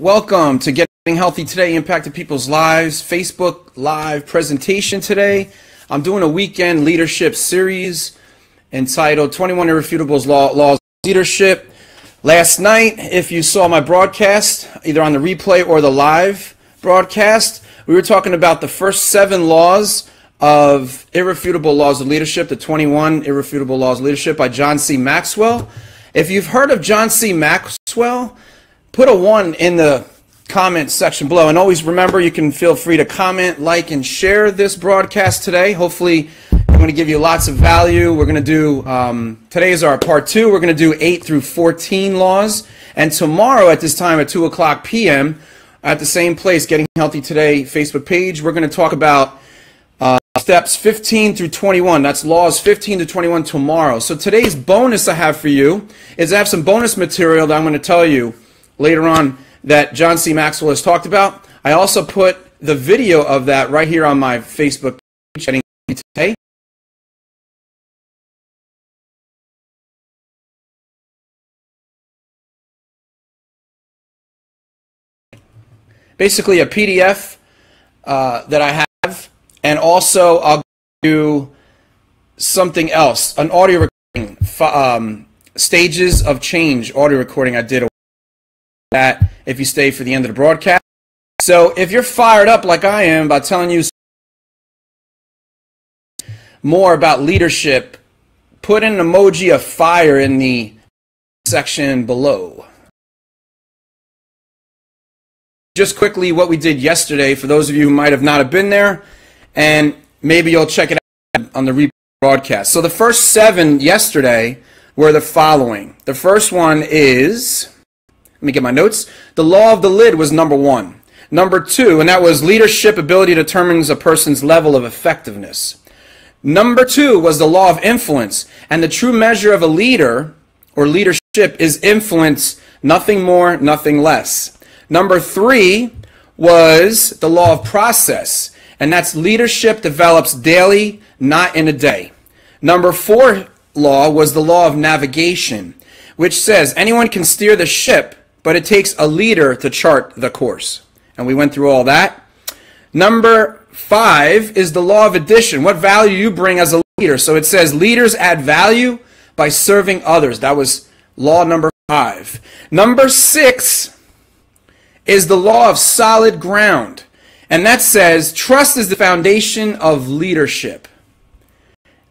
Welcome to Getting Healthy Today, Impacting People's Lives, Facebook Live presentation today. I'm doing a weekend leadership series entitled 21 Irrefutable Laws of Leadership. Last night, if you saw my broadcast, either on the replay or the live broadcast, we were talking about the first 7 laws of irrefutable laws of leadership, the 21 irrefutable laws of leadership by John C. Maxwell. If you've heard of John C. Maxwell, put a 1 in the comment section below. And always remember, you can feel free to comment, like, and share this broadcast today. Hopefully, I'm going to give you lots of value. We're going to do, today is our part 2. We're going to do 8 through 14 laws. And tomorrow at this time at 2 o'clock p.m., at the same place, Getting Healthy Today Facebook page, we're going to talk about steps 15 through 21. That's laws 15 to 21 tomorrow. So today's bonus I have for you is I have some bonus material that I'm going to tell you later on that John C. Maxwell has talked about. I also put the video of that right here on my Facebook page, Getting Healthy Today. Basically a PDF that I have, and also I'll do something else, an audio recording, stages of change audio recording I did that if you stay for the end of the broadcast. So if you're fired up like I am by telling you more about leadership, put an emoji of fire in the section below. Just quickly what we did yesterday for those of you who might have not have been there, and maybe you'll check it out on the rebroadcast. So the first 7 yesterday were the following. The first one is, let me get my notes. The law of the lid was number 1. Number 2, and that was leadership ability determines a person's level of effectiveness. Number 2 was the law of influence, and the true measure of a leader or leadership is influence, nothing more, nothing less. Number 3 was the law of process, and that's leadership develops daily, not in a day. Number 4 law was the law of navigation, which says anyone can steer the ship, but it takes a leader to chart the course. And we went through all that. Number 5 is the law of addition, what value you bring as a leader. So it says leaders add value by serving others. That was law number 5. Number 6 is the law of solid ground. And that says trust is the foundation of leadership.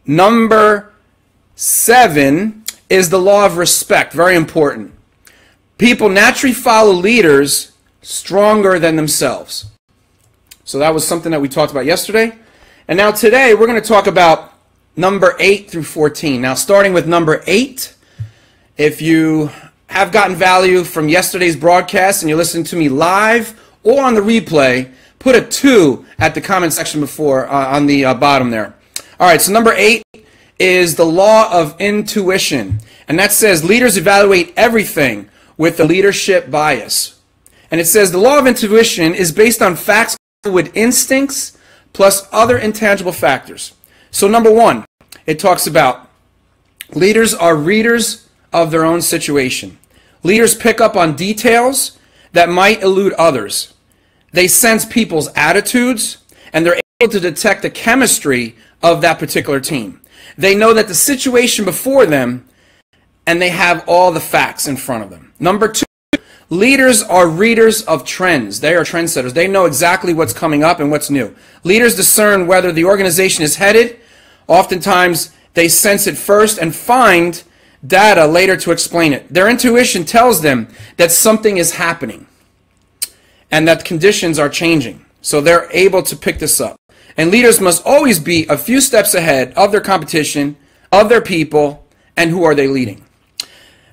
Number 7 is the law of respect. Very important. People naturally follow leaders stronger than themselves. So that was something that we talked about yesterday. And now today we're going to talk about number 8 through 14. Now starting with number 8, if you have gotten value from yesterday's broadcast and you're listening to me live or on the replay, put a 2 at the comment section before on the bottom there. All right, so number 8 is the law of intuition. And that says leaders evaluate everything with a leadership bias. And it says the law of intuition is based on facts with instincts plus other intangible factors. So number 1, it talks about leaders are readers of their own situation. Leaders pick up on details that might elude others. They sense people's attitudes, and they're able to detect the chemistry of that particular team. They know that the situation before them, and they have all the facts in front of them. Number 2, leaders are readers of trends. They are trendsetters. They know exactly what's coming up and what's new. Leaders discern whether the organization is headed. Oftentimes, they sense it first and find data later to explain it. Their intuition tells them that something is happening and that conditions are changing. So they're able to pick this up. And leaders must always be a few steps ahead of their competition, of their people, and who are they leading.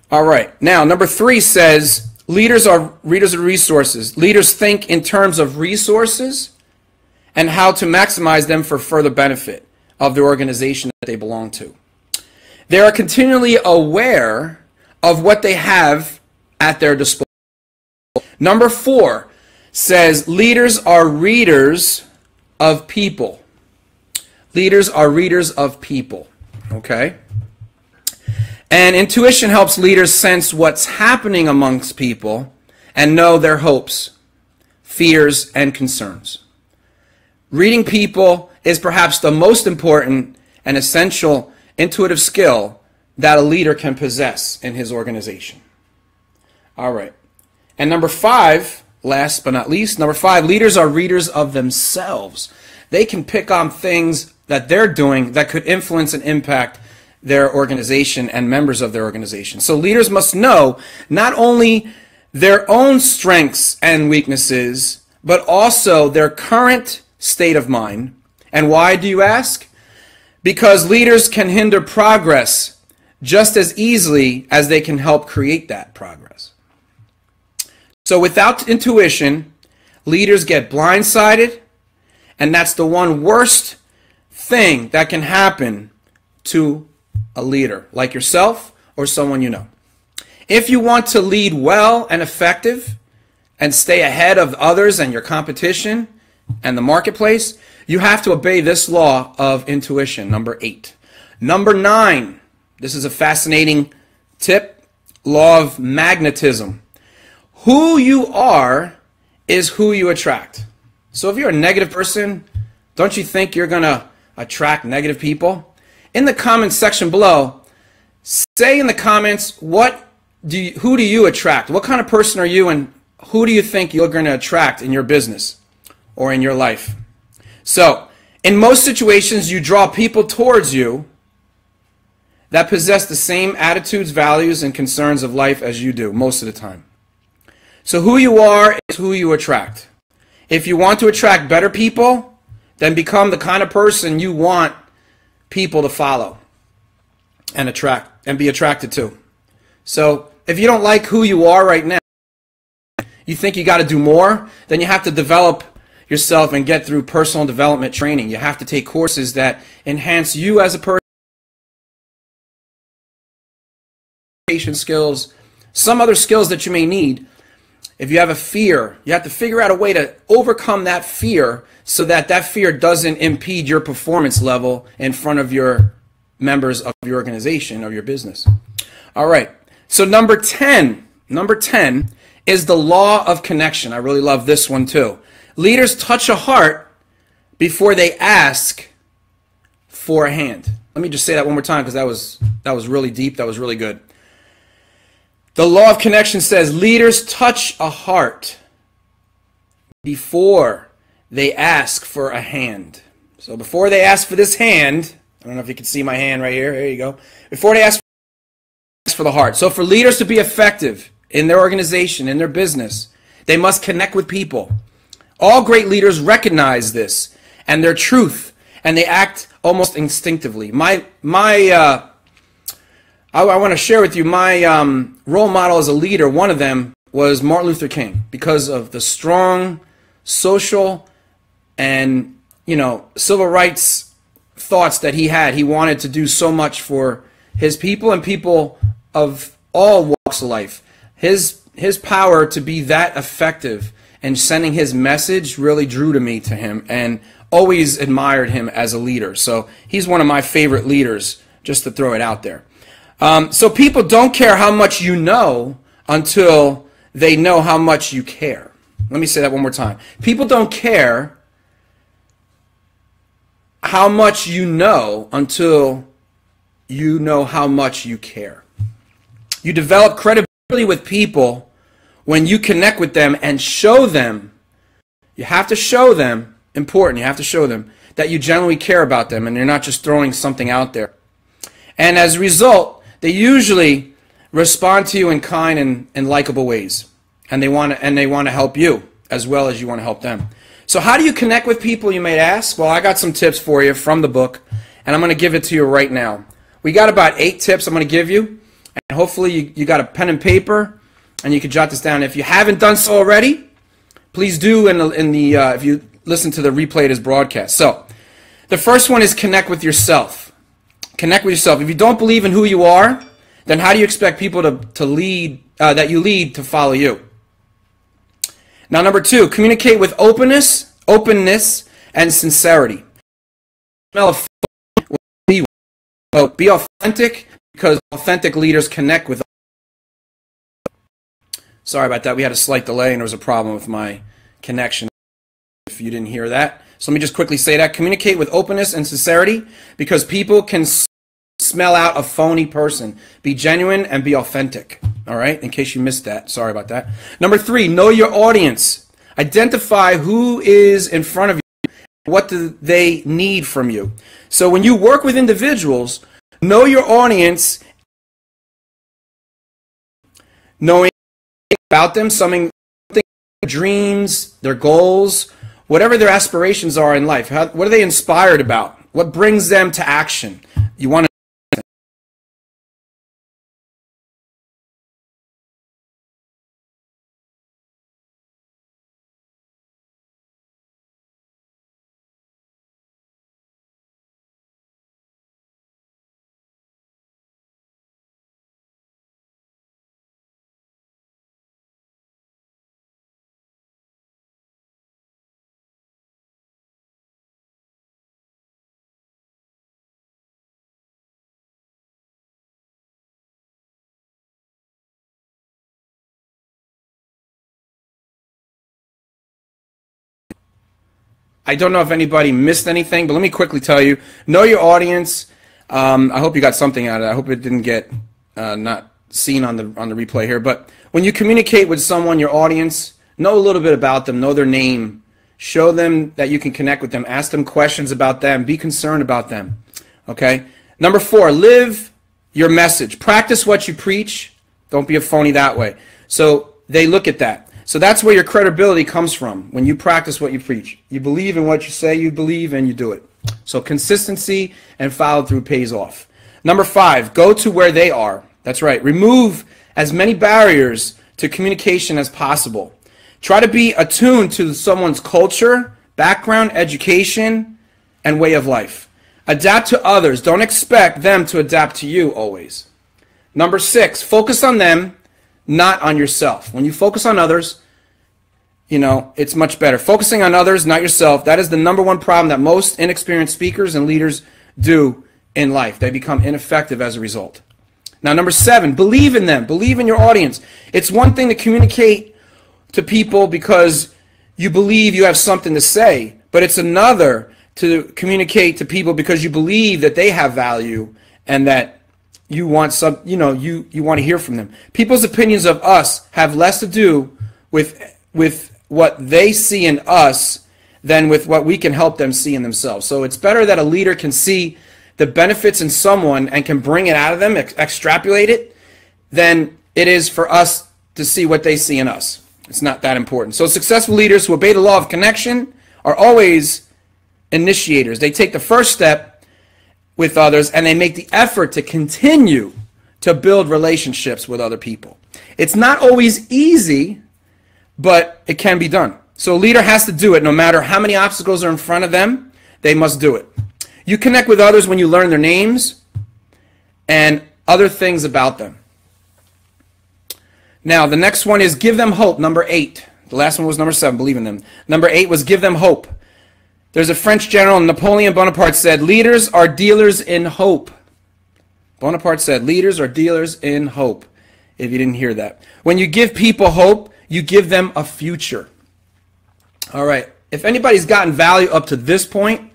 All right. Now, number 3 says leaders are readers of resources. Leaders think in terms of resources and how to maximize them for further benefit of the organization that they belong to. They are continually aware of what they have at their disposal. Number 4 says leaders are readers of people. Leaders are readers of people. Okay? And intuition helps leaders sense what's happening amongst people and know their hopes, fears, and concerns. Reading people is perhaps the most important and essential intuitive skill that a leader can possess in his organization. All right. And number 5, last but not least, number 5, leaders are readers of themselves. They can pick on things that they're doing that could influence and impact their organization and members of their organization. So leaders must know not only their own strengths and weaknesses, but also their current state of mind. And why, do you ask? Because leaders can hinder progress just as easily as they can help create that progress. So without intuition, leaders get blindsided, and that's the one worst thing that can happen to a leader like yourself or someone you know. If you want to lead well and effective and stay ahead of others and your competition and the marketplace, you have to obey this law of intuition, number 8. Number 9, this is a fascinating tip, law of magnetism. Who you are is who you attract. So if you're a negative person, don't you think you're going to attract negative people? In the comments section below, say in the comments, who do you attract? What kind of person are you, and who do you think you're going to attract in your business or in your life? So, in most situations, you draw people towards you that possess the same attitudes, values, and concerns of life as you do most of the time. So who you are is who you attract. If you want to attract better people, then become the kind of person you want people to follow and attract and be attracted to. So if you don't like who you are right now, you think you got to do more, then you have to develop yourself and get through personal development training. You have to take courses that enhance you as a person, skills, some other skills that you may need. If you have a fear, you have to figure out a way to overcome that fear so that that fear doesn't impede your performance level in front of your members of your organization or your business. All right. So number 10 is the law of connection. I really love this one too. Leaders touch a heart before they ask for a hand. Let me just say that one more time because that was really deep. That was really good. The law of connection says leaders touch a heart before they ask for a hand. So before they ask for this hand, I don't know if you can see my hand right here. There you go. Before they ask for the heart. So for leaders to be effective in their organization, in their business, they must connect with people. All great leaders recognize this and their truth, and they act almost instinctively. I want to share with you my role model as a leader. One of them was Martin Luther King, because of the strong social and civil rights thoughts that he had. He wanted to do so much for his people and people of all walks of life. His power to be that effective and sending his message really drew me to him, and always admired him as a leader. So he's one of my favorite leaders, just to throw it out there. So people don't care how much you know until they know how much you care. Let me say that one more time. People don't care how much you know until you know how much you care. You develop credibility with people when you connect with them and show them. You have to show them, important, you have to show them that you genuinely care about them and you're not just throwing something out there. And as a result, they usually respond to you in kind and likable ways, and they want to help you as well as you want to help them. So how do you connect with people, you may ask? Well, I got some tips for you from the book, and I'm going to give it to you right now. We got about 8 tips I'm going to give you, and hopefully you got a pen and paper, and you can jot this down. If you haven't done so already, please do if you listen to the replay of this broadcast. So the first one is connect with yourself. Connect with yourself. If you don't believe in who you are, then how do you expect people to lead that you lead to follow you? Now, number 2, communicate with openness, and sincerity. Be authentic, because authentic leaders connect with others. Sorry about that. We had a slight delay and there was a problem with my connection, if you didn't hear that. So let me just quickly say that. Communicate with openness and sincerity, because people can smell out a phony person. Be genuine and be authentic. All right? In case you missed that. Sorry about that. Number 3, know your audience. Identify who is in front of you. What do they need from you? So when you work with individuals, know your audience, knowing about them, something, their dreams, their goals, whatever their aspirations are in life. What are they inspired about? What brings them to action? You want to I don't know if anybody missed anything, but let me quickly tell you, know your audience. I hope you got something out of it. I hope it didn't get not seen on the replay here. But when you communicate with someone, your audience, know a little bit about them, know their name, show them that you can connect with them, ask them questions about them, be concerned about them. Okay? Number 4, live your message. Practice what you preach. Don't be a phony that way. So they look at that. So that's where your credibility comes from, when you practice what you preach. You believe in what you say you believe, and you do it. So consistency and follow through pays off. Number 5, go to where they are. That's right. Remove as many barriers to communication as possible. Try to be attuned to someone's culture, background, education, and way of life. Adapt to others. Don't expect them to adapt to you always. Number 6, focus on them, not on yourself. When you focus on others, you know, it's much better. Focusing on others, not yourself, that is the number 1 problem that most inexperienced speakers and leaders do in life. They become ineffective as a result. Now, number 7, believe in them. Believe in your audience. It's one thing to communicate to people because you believe you have something to say, but it's another to communicate to people because you believe that they have value and that you want some, you know, you want to hear from them. People's opinions of us have less to do with what they see in us than with what we can help them see in themselves. So it's better that a leader can see the benefits in someone and can bring it out of them, extrapolate it, than it is for us to see what they see in us. It's not that important. So successful leaders who obey the law of connection are always initiators. They take the first step with others, and they make the effort to continue to build relationships with other people. It's not always easy, but it can be done. So a leader has to do it. No matter how many obstacles are in front of them, they must do it. You connect with others when you learn their names and other things about them. Now, the next one is give them hope, number 8. The last one was number 7, believe in them. Number 8 was give them hope. There's a French general, Napoleon Bonaparte, said, leaders are dealers in hope. Bonaparte said, leaders are dealers in hope, if you didn't hear that. When you give people hope, you give them a future. All right. If anybody's gotten value up to this point,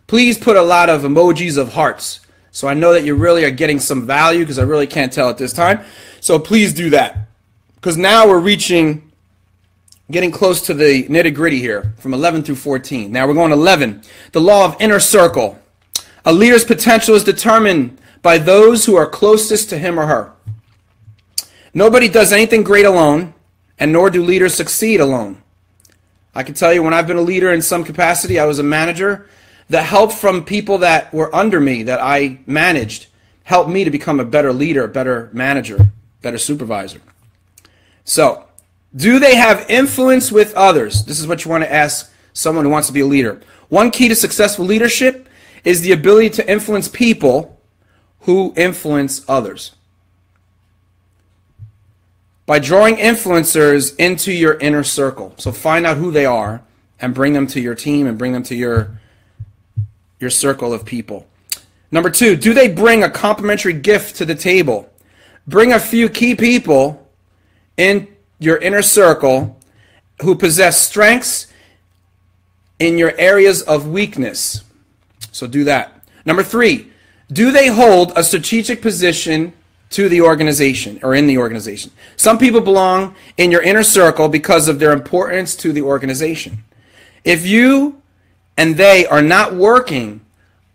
please put a lot of emojis of hearts. So I know that you really are getting some value, because I really can't tell at this time. So please do that. Because now we're getting close to the nitty-gritty here, from 11 through 14. Now we're going to 11. The law of inner circle. A leader's potential is determined by those who are closest to him or her. Nobody does anything great alone, and nor do leaders succeed alone. I can tell you, when I've been a leader in some capacity, I was a manager, the help from people that were under me, that I managed, helped me to become a better leader, a better manager, better supervisor. So, do they have influence with others? This is what you want to ask someone who wants to be a leader. One key to successful leadership is the ability to influence people who influence others. By drawing influencers into your inner circle. So find out who they are and bring them to your team and bring them to your circle of people. Number 2, do they bring a complementary gift to the table? Bring a few key people in your inner circle who possess strengths in your areas of weakness. So do that. Number 3, do they hold a strategic position to the organization or in the organization? Some people belong in your inner circle because of their importance to the organization. If you and they are not working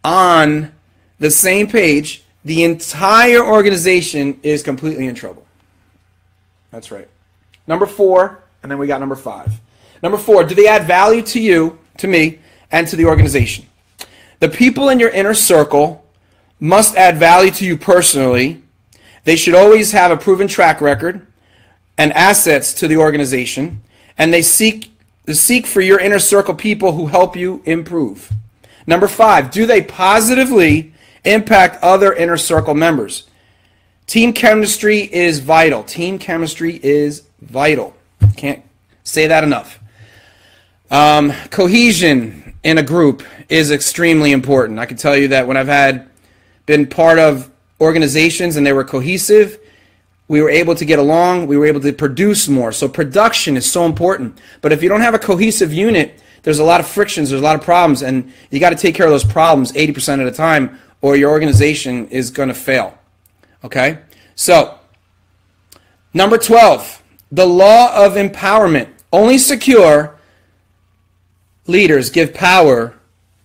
on the same page, the entire organization is completely in trouble. That's right. Number 4, and then we got number 5. Number 4, do they add value to you, to me, and to the organization? The people in your inner circle must add value to you personally. They should always have a proven track record and assets to the organization, and they seek for your inner circle people who help you improve. Number 5, do they positively impact other inner circle members? Team chemistry is vital. Team chemistry is vital. Can't say that enough. Cohesion in a group is extremely important. I can tell you that when I've been part of organizations and they were cohesive, we were able to get along, we were able to produce more. So production is so important. But if you don't have a cohesive unit, there's a lot of frictions, there's a lot of problems, and you got to take care of those problems 80% of the time, or your organization is going to fail. Okay? So, number 12, the law of empowerment. Only secure leaders give power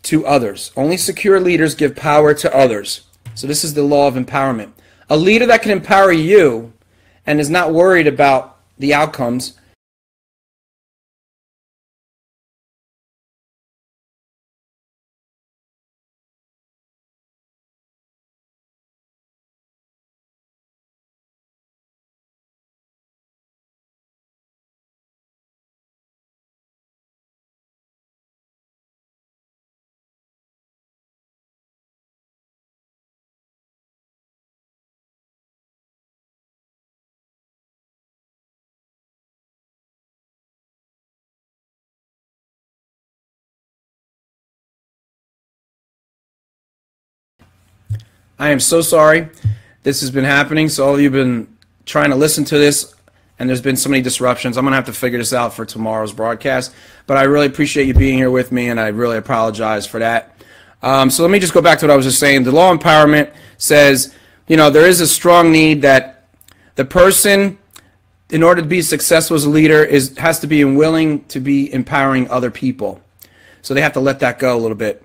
to others. Only secure leaders give power to others. So this is the law of empowerment. A leader that can empower you and is not worried about the outcomes I am so sorry this has been happening. So all of you have been trying to listen to this, and there's been so many disruptions. I'm going to have to figure this out for tomorrow's broadcast. But I really appreciate you being here with me, and I really apologize for that. So let me just go back to what I was just saying. The law of empowerment says, there is a strong need that the person, in order to be successful as a leader, has to be willing to be empowering other people. So they have to let that go a little bit.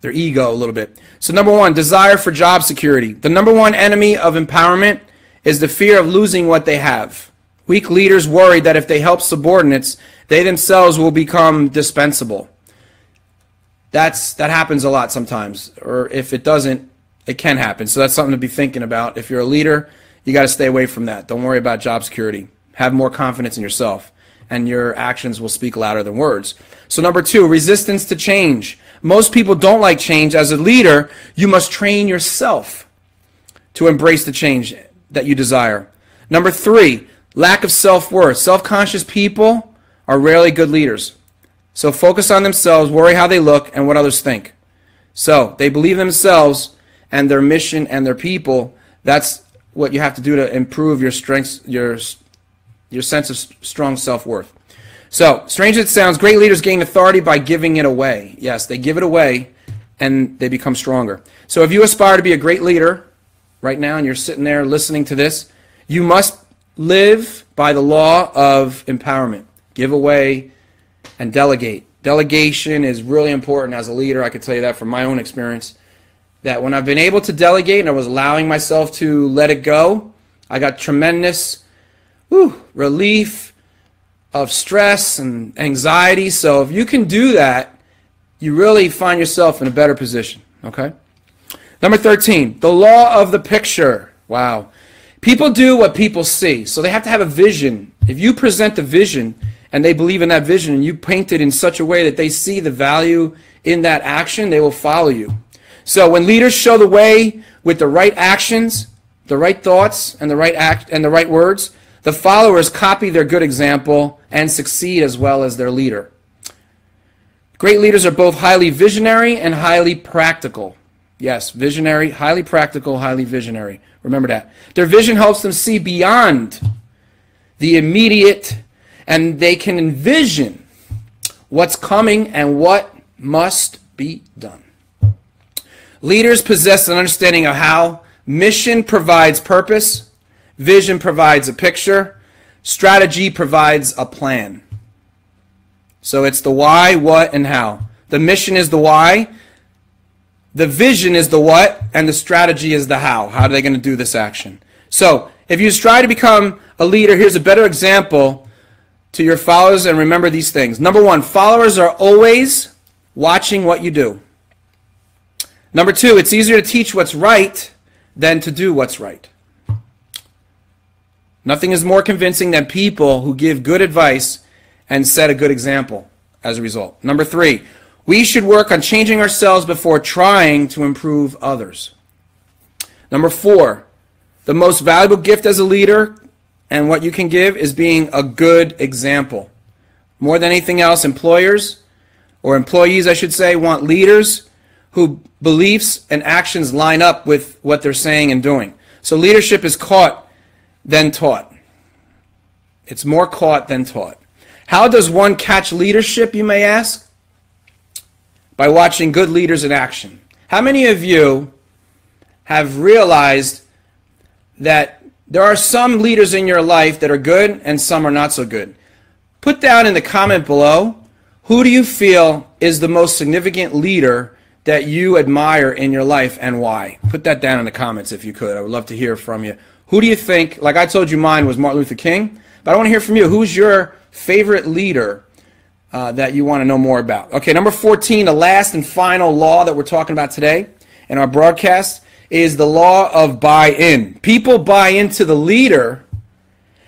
Their ego a little bit. So number 1, desire for job security. The number 1 enemy of empowerment is the fear of losing what they have. Weak leaders worry that if they help subordinates, they themselves will become dispensable. That happens a lot sometimes, or if it doesn't, it can happen. So that's something to be thinking about. If you're a leader, you got to stay away from that. Don't worry about job security. Have more confidence in yourself, and your actions will speak louder than words. So number 2, resistance to change. Most people don't like change. As a leader, you must train yourself to embrace the change that you desire. Number 3, lack of self-worth. Self-conscious people are rarely good leaders. So focus on themselves, worry how they look, and what others think. So they believe in themselves and their mission and their people. That's what you have to do to improve your strengths, your sense of strong self-worth. So, strange as it sounds, great leaders gain authority by giving it away. Yes, they give it away and they become stronger. So if you aspire to be a great leader right now and you're sitting there listening to this, you must live by the law of empowerment. Give away and delegate. Delegation is really important as a leader. I can tell you that from my own experience, that when I've been able to delegate and I was allowing myself to let it go, I got tremendous relief of stress and anxiety. So if you can do that, you really find yourself in a better position. Okay? Number 13, the law of the picture. Wow. People do what people see. So they have to have a vision. If you present a vision and they believe in that vision and you paint it in such a way that they see the value in that action, they will follow you. So when leaders show the way with the right actions, the right thoughts, and the right words, the followers copy their good example and succeed as well as their leader. Great leaders are both highly visionary and highly practical. Yes, visionary, highly practical, highly visionary. Remember that. Their vision helps them see beyond the immediate, and they can envision what's coming and what must be done. Leaders possess an understanding of how. Mission provides purpose. Vision provides a picture. Strategy provides a plan. So it's the why, what, and how. The mission is the why. The vision is the what, and the strategy is the how. How are they going to do this action? So if you strive to become a leader, here's a better example to your followers, and remember these things. Number one, followers are always watching what you do. Number two, it's easier to teach what's right than to do what's right. Nothing is more convincing than people who give good advice and set a good example as a result. Number three, we should work on changing ourselves before trying to improve others. Number four, the most valuable gift as a leader and what you can give is being a good example. More than anything else, employers, or employees I should say, want leaders whose beliefs and actions line up with what they're saying and doing. So leadership is caught than taught. It's more caught than taught. How does one catch leadership, you may ask? By watching good leaders in action. How many of you have realized that there are some leaders in your life that are good and some are not so good? Put down in the comment below, who do you feel is the most significant leader that you admire in your life and why? Put that down in the comments if you could. I would love to hear from you. Who do you think, like I told you mine was Martin Luther King, but I want to hear from you. Who's your favorite leader that you want to know more about? Okay, number 14, the last and final law that we're talking about today in our broadcast is the law of buy-in. People buy into the leader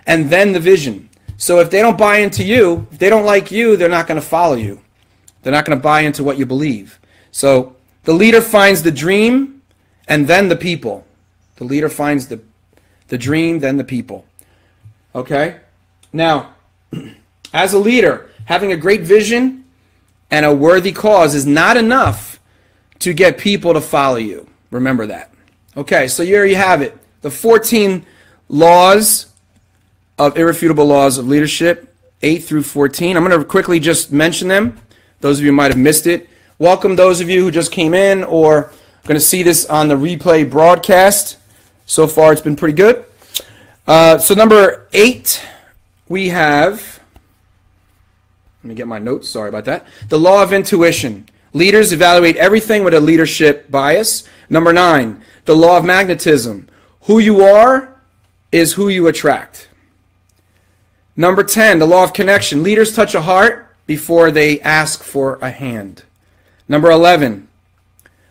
and then the vision. So if they don't buy into you, if they don't like you, they're not going to follow you. They're not going to buy into what you believe. So the leader finds the dream and then the people. The leader finds the dream, then the people. Okay? Now, as a leader, having a great vision and a worthy cause is not enough to get people to follow you. Remember that. Okay, so here you have it. The 14 laws of irrefutable laws of leadership, 8 through 14. I'm going to quickly just mention them. Those of you who might have missed it. Welcome those of you who just came in or are going to see this on the replay broadcast. So far it's been pretty good. So number 8, we have, let me get my notes, sorry about that. The law of intuition. Leaders evaluate everything with a leadership bias. Number 9, the law of magnetism. Who you are is who you attract. Number 10, the law of connection. Leaders touch a heart before they ask for a hand. Number 11,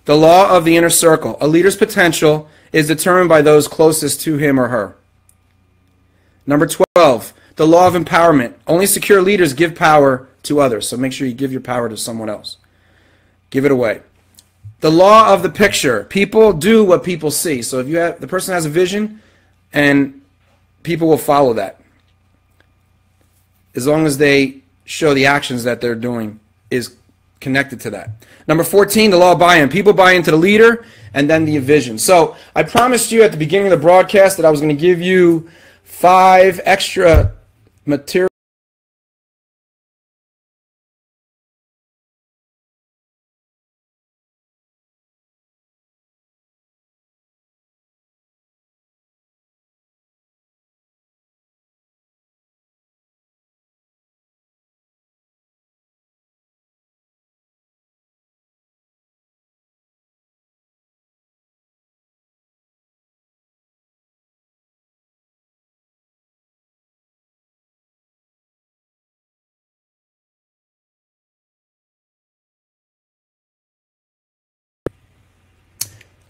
the law of the inner circle. A leader's potential is determined by those closest to him or her. Number 12, the law of empowerment. Only secure leaders give power to others, so make sure you give your power to someone else. Give it away. The law of the picture. People do what people see. So if you have, the person has a vision, and people will follow that. As long as they show the actions that they're doing is connected to that. Number 14, the law of buy-in. People buy into the leader and then the vision. So I promised you at the beginning of the broadcast that I was going to give you 5 extra material.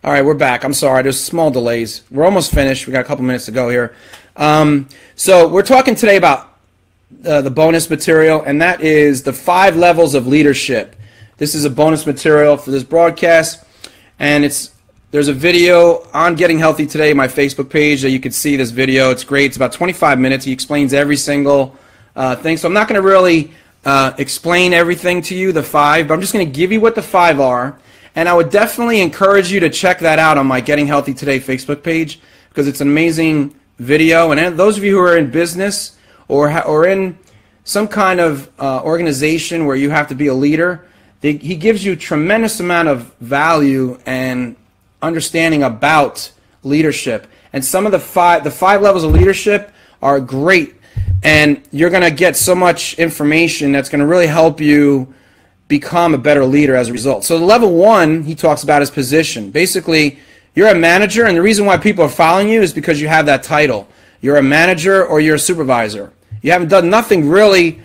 All right, we're back. I'm sorry, there's small delays. We're almost finished. We got a couple minutes to go here. So we're talking today about the bonus material, and that is the 5 levels of leadership. This is a bonus material for this broadcast, and there's a video on Getting Healthy Today, my Facebook page, that you can see this video. It's great. It's about 25 minutes. He explains every single thing. So I'm not going to really explain everything to you, the 5, but I'm just going to give you what the 5 are. And I would definitely encourage you to check that out on my Getting Healthy Today Facebook page, because it's an amazing video. And those of you who are in business or in some kind of organization where you have to be a leader, he gives you a tremendous amount of value and understanding about leadership. And some of the five levels of leadership are great, and you're going to get so much information that's going to really help you become a better leader as a result. So the level 1 he talks about is position. Basically, you're a manager, and the reason why people are following you is because you have that title. You're a manager or you're a supervisor. You haven't done nothing really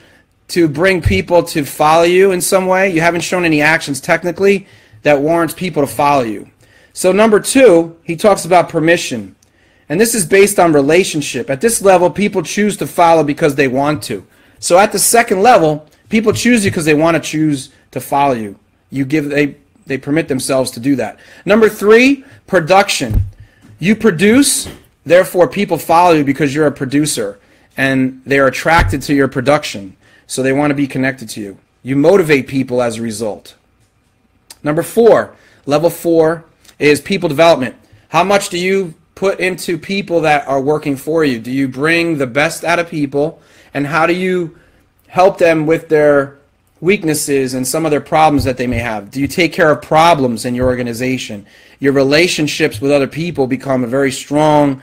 to bring people to follow you in some way. You haven't shown any actions technically that warrants people to follow you. So number 2, he talks about permission. And this is based on relationship. At this level, people choose to follow because they want to. So at the second level, people choose you because they want to choose to follow you. They permit themselves to do that. Number 3, production. You produce, therefore people follow you because you're a producer, and they're attracted to your production, so they want to be connected to you. You motivate people as a result. Number 4, level 4 is people development. How much do you put into people that are working for you? Do you bring the best out of people, and how do you help them with their weaknesses and some of their problems that they may have? Do you take care of problems in your organization? Your relationships with other people become a very strong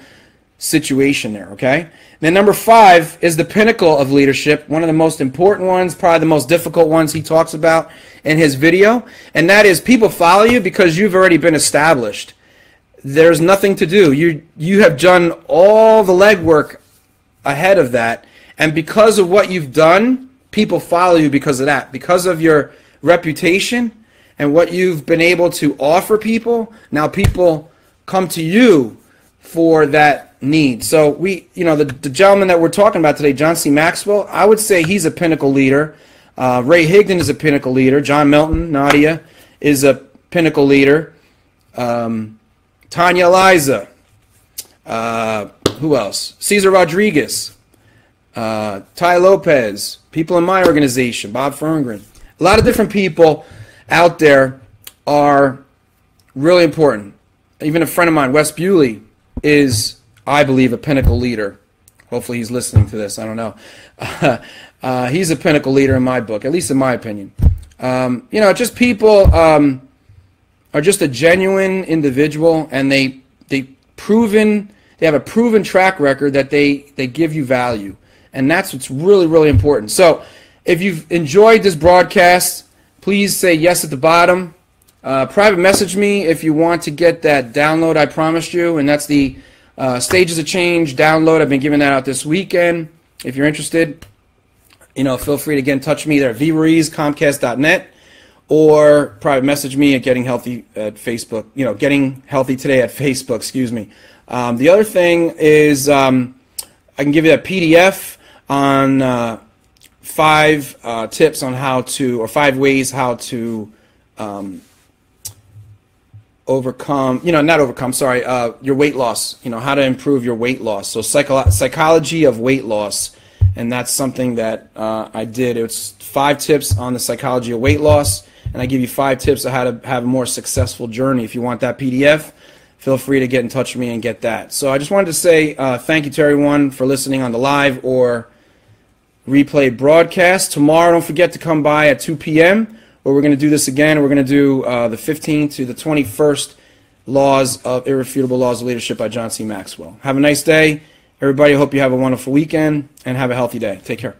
situation there, okay? Then number 5 is the pinnacle of leadership, one of the most important ones, probably the most difficult ones he talks about in his video, and that is people follow you because you've already been established. There's nothing to do. You have done all the legwork ahead of that, and because of what you've done, people follow you because of that. Because of your reputation and what you've been able to offer people, now people come to you for that need. So the gentleman that we're talking about today, John C. Maxwell, I would say he's a pinnacle leader. Ray Higdon is a pinnacle leader. John Milton, Nadia, is a pinnacle leader. Tanya Eliza. Who else? Cesar Rodriguez. Ty Lopez. People in my organization. Bob Ferngren. A lot of different people out there are really important. Even a friend of mine, Wes Bewley, is, I believe, a pinnacle leader. Hopefully he's listening to this. I don't know. He's a pinnacle leader in my book, at least in my opinion. Just people are just a genuine individual, and they have a proven track record that they give you value, and that's what's really, really important. So if you've enjoyed this broadcast, please say yes at the bottom. Private message me if you want to get that download I promised you, and that's the Stages of Change download. I've been giving that out this weekend. If you're interested, feel free to get in touch with me there at vruiz@comcast.net, or private message me at Getting Healthy at Facebook. Getting Healthy Today at Facebook. Excuse me. The other thing is I can give you a PDF on 5 tips on how to, or 5 ways how to overcome, your weight loss, how to improve your weight loss. So psychology of weight loss, and that's something that I did. It's 5 tips on the psychology of weight loss, and I give you 5 tips on how to have a more successful journey. If you want that PDF, feel free to get in touch with me and get that. So I just wanted to say thank you to everyone for listening on the live or replay broadcast. Tomorrow, don't forget to come by at 2 p.m., where we're going to do this again. We're going to do the 15th to the 21st Irrefutable Laws of Leadership by John C. Maxwell. Have a nice day, everybody. I hope you have a wonderful weekend and have a healthy day. Take care.